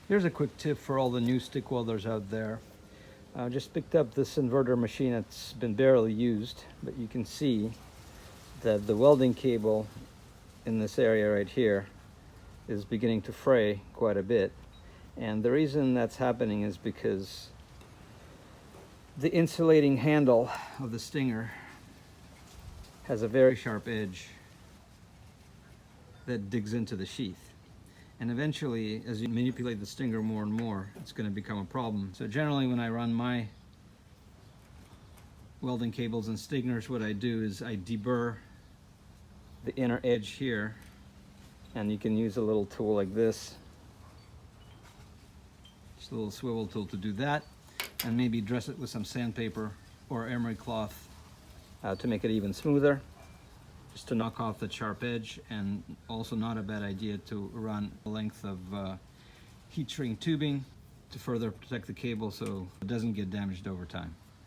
Here's a quick tip for all the new stick welders out there. I just picked up this inverter machine that's been barely used, but you can see that the welding cable in this area right here is beginning to fray quite a bit. And the reason that's happening is because the insulating handle of the stinger has a very sharp edge that digs into the sheath. And eventually, as you manipulate the stinger more and more, it's going to become a problem. So generally when I run my welding cables and stingers, what I do is I deburr the inner edge here, and you can use a little tool like this, just a little swivel tool to do that, and maybe dress it with some sandpaper or emery cloth to make it even smoother, just to knock off the sharp edge. And also not a bad idea to run a length of heat shrink tubing to further protect the cable so it doesn't get damaged over time.